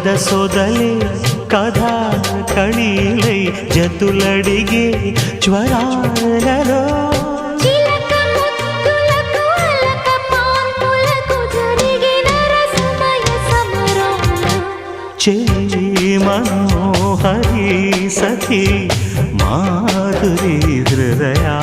సొదలే కథా కళీలై జతులడిగే జ్వరాలలో చిలక ముద్దులకు అలక పాన్పులకు జరిగిన రసమయ సమరాలు చెలి మనోహరి సఖి మాధురి హృదయా